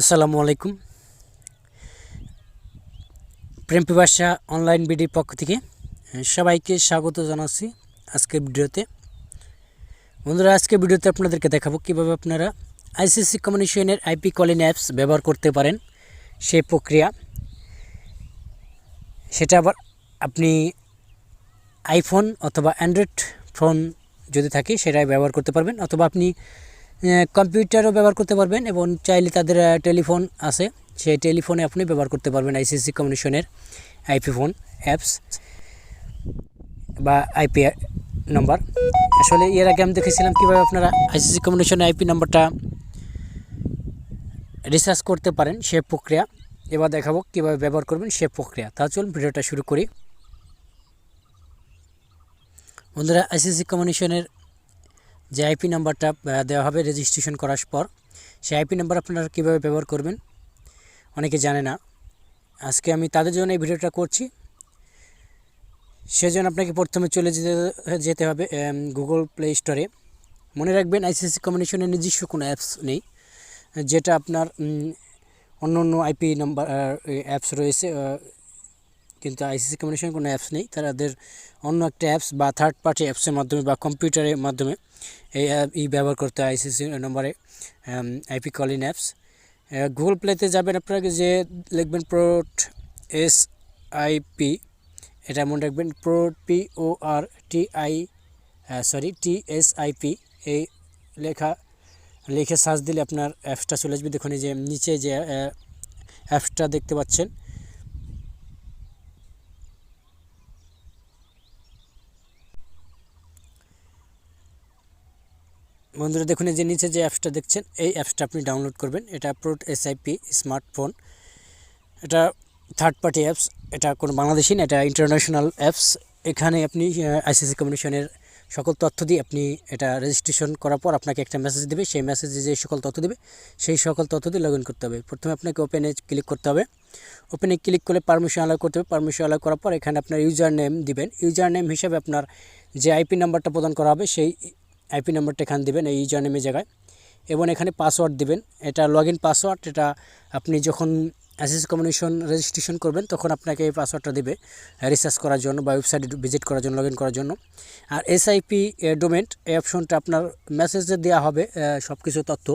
আসসালামু আলাইকুম। প্রেমপিপাসা অনলাইন বিডির পক্ষ থেকে সবাইকে স্বাগত জানাচ্ছি আজকের ভিডিওতে। বন্ধুরা, আজকের ভিডিওতে আপনাদেরকে দেখাবো কীভাবে আপনারা আইসিসি কমিউনিকেশনের আইপি কলিং অ্যাপস ব্যবহার করতে পারেন, সেই প্রক্রিয়া। সেটা আবার আপনি আইফোন অথবা অ্যান্ড্রয়েড ফোন যদি থাকে সেটাই ব্যবহার করতে পারবেন, অথবা আপনি কম্পিউটারও ব্যবহার করতে পারবেন, এবং চাইলে তাদের টেলিফোন আছে সেই টেলিফোনে আপনি ব্যবহার করতে পারবেন আইসিসি কমিউনিকেশনের আইপি ফোন অ্যাপস বা আইপি নাম্বার। আসলে এর আগে আমি দেখেছিলাম কীভাবে আপনারা আইসিসি কমিউনিকেশনের আইপি নাম্বারটা রিসার্চ করতে পারেন, সে প্রক্রিয়া। এবার দেখাবো কীভাবে ব্যবহার করবেন সে প্রক্রিয়া। তা চলুন ভিডিওটা শুরু করি। বন্ধুরা, আইসিসি কমিউনিকেশনের যে আইপি নাম্বারটা দেওয়া হবে রেজিস্ট্রেশন করার পর, সেই আইপি নাম্বার আপনারা কীভাবে ব্যবহার করবেন অনেকে জানে না। আজকে আমি তাদের জন্য এই ভিডিওটা করছি। সেজন্য আপনাকে প্রথমে চলে যেতে হবে গুগল প্লে স্টোরে। মনে রাখবেন, আইসিসি কমিউনিকেশনের নিজস্ব কোনো অ্যাপস নেই, যেটা আপনার অন্য অন্য আইপি নাম্বার অ্যাপস রয়েছে, কিন্তু আইসিসি কমিউনিকেশনের কোনো অ্যাপস নেই। তাদের অন্য একটা অ্যাপস বা থার্ড পার্টি অ্যাপসের মাধ্যমে বা কম্পিউটারের মাধ্যমে এই ব্যবহার করতে হয় আইসিসি নম্বরে আইপি কলিং অ্যাপস। গুগল প্লেতে যাবেন, আপনাকে যে লিখবেন প্রোট SIP, এটা মনে রাখবেন, TSIP, এই লিখে সার্চ দিলে আপনার অ্যাপসটা চলে আসবে। দেখুন এই যে নিচে যে অ্যাপসটা দেখতে পাচ্ছেন, বন্ধুরা দেখুন এই যে নিচে যে অ্যাপসটা দেখছেন, এই অ্যাপসটা আপনি ডাউনলোড করবেন। এটা প্রোট SIP স্মার্টফোন, এটা থার্ড পার্টি অ্যাপস, এটা কোনো বাংলাদেশি না, এটা ইন্টারন্যাশনাল অ্যাপস। এখানে আপনি আইসিসি কমিউনিকেশনের সকল তথ্য দিয়ে আপনি এটা রেজিস্ট্রেশন করার পর আপনাকে একটা মেসেজ দেবে। সেই মেসেজে যে সকল তথ্য দেবে সেই সকল তথ্য দিয়ে লগ ইন করতে হবে। প্রথমে আপনাকে ওপেনে ক্লিক করতে হবে। ওপেনে ক্লিক করলে পারমিশন অ্যালাউ করতে হবে। পারমিশন অ্যালাউ করার পর এখানে আপনার ইউজার নেম দিবেন। ইউজার নেম হিসাবে আপনার যে আইপি নাম্বারটা প্রদান করা হবে সেই আইপি নাম্বারটা এখানে দেবেন এই ইউজার নেমের জায়গায়, এবং এখানে পাসওয়ার্ড দিবেন। এটা লগ ইন পাসওয়ার্ড। এটা আপনি যখন আইসিসি কমিউনিকেশন রেজিস্ট্রেশন করবেন তখন আপনাকে এই পাসওয়ার্ডটা দেবে রিসার্চ করার জন্য বা ওয়েবসাইটে ভিজিট করার জন্য, লগ ইন করার জন্য। আর SIP ডোমেন, এই অপশনটা আপনার মেসেজে দেওয়া হবে সব কিছু তথ্য,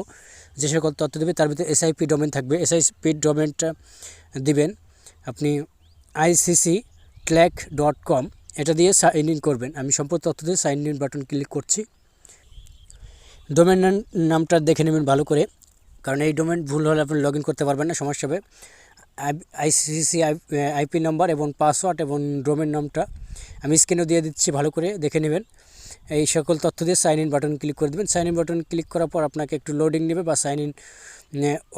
যে সকল তথ্য দেবে তার ভিতরে SIP ডোমেন থাকবে। SIP ডোমেনটা দিবেন আপনি icctalk.com, এটা দিয়ে সাইন ইন করবেন। আমি সম্পূর্ণ তথ্য দিয়ে সাইন ইন বাটন ক্লিক করছি। ডোমেন নামটা দেখে নেবেন ভালো করে, কারণ এই ডোমেন ভুল হলে আপনি লগ ইন করতে পারবেন না, সমস্যা হবে। আইসিসি আইপি নাম্বার এবং পাসওয়ার্ড এবং ডোমেন নামটা আমি স্ক্রিনেও দিয়ে দিচ্ছি, ভালো করে দেখে নেবেন। এই সকল তথ্য দিয়ে সাইন ইন বাটন ক্লিক করে দেবেন। সাইন ইন বাটন ক্লিক করার পর আপনাকে একটু লোডিং নেবে বা সাইন ইন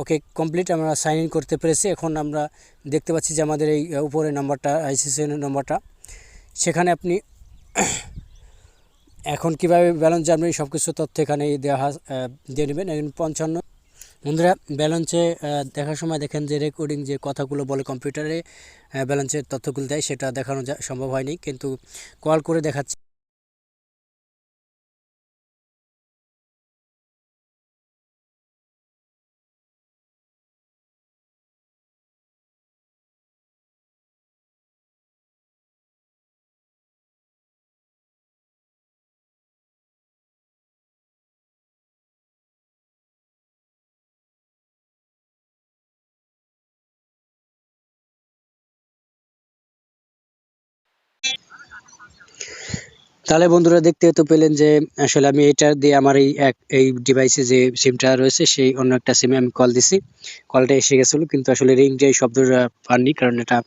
ওকে কমপ্লিট। আমরা সাইন ইন করতে পেরেছি। এখন আমরা দেখতে পাচ্ছি যে আমাদের এই উপরে নাম্বারটা আইসিসি নাম্বারটা, সেখানে আপনি এখন কীভাবে ব্যালেন্স জানবেন সব কিছু তথ্য এখানে দিয়ে নেবেন। এখন 55। বন্ধুরা, ব্যালেন্সে দেখার সময় দেখেন যে রেকর্ডিং যে কথাগুলো বলে কম্পিউটারে ব্যালেন্সের তথ্যগুলো দেয়, সেটা দেখানো সম্ভব হয়নি, কিন্তু কল করে দেখাচ্ছি। তাহলে বন্ধুরা, দেখতে তো পেলেন যে আসলে আমি এটা দিয়ে আমার এই ডিভাইসে যে সিমটা রয়েছে সেই অন্য একটা সিমে আমি কল দিছি। কলটা এসে গেছিলো, কিন্তু আসলে রিং যে শব্দটা পাননি, কারণ এটা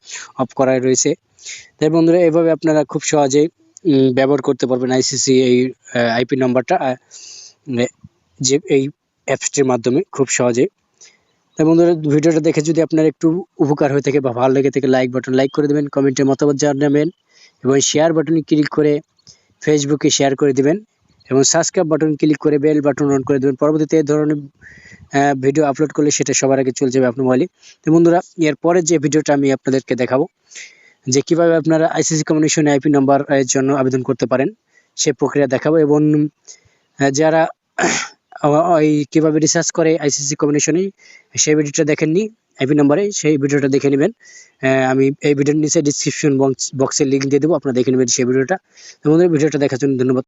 অফ করাই রয়েছে। তাই বন্ধুরা, এভাবে আপনারা খুব সহজেই ব্যবহার করতে পারবেন আইসিসি এই আইপি নাম্বারটা যে এই অ্যাপসটির মাধ্যমে খুব সহজেই। তাই বন্ধুরা, ভিডিওটা দেখে যদি আপনার একটু উপকার হয়ে থাকে বা ভালো লেগে থাকে, লাইক করে দেবেন, কমেন্টে মতামত জানাবেন, এবং শেয়ার বাটনে ক্লিক করে ফেসবুকে শেয়ার করে দিবেন, এবং সাবস্ক্রাইব বাটন ক্লিক করে বেল বাটন অন করে দেবেন। পরবর্তীতে এই ধরনের ভিডিও আপলোড করলে সেটা সবার আগে চলে যাবে আপনার মোবাইলে। তো বন্ধুরা, এরপরে যে ভিডিওটা আমি আপনাদেরকে দেখাবো যে কীভাবে আপনারা আইসিসি কমিউনিকেশন আইপি নাম্বার এর জন্য আবেদন করতে পারেন, সে প্রক্রিয়া দেখাবো। এবং যারা ওই কীভাবে রিসার্চ করে আইসিসি কম্বিনেশনে, সেই ভিডিওটা দেখেননি আইপি নম্বরে, সেই ভিডিওটা দেখে নেবেন। আমি এই ভিডিওর নিচে ডিসক্রিপশন বক্সে লিঙ্ক দিয়ে দেবো, আপনারা দেখে নেবেন সেই ভিডিওটা। আমাদের ভিডিওটা দেখার জন্য ধন্যবাদ।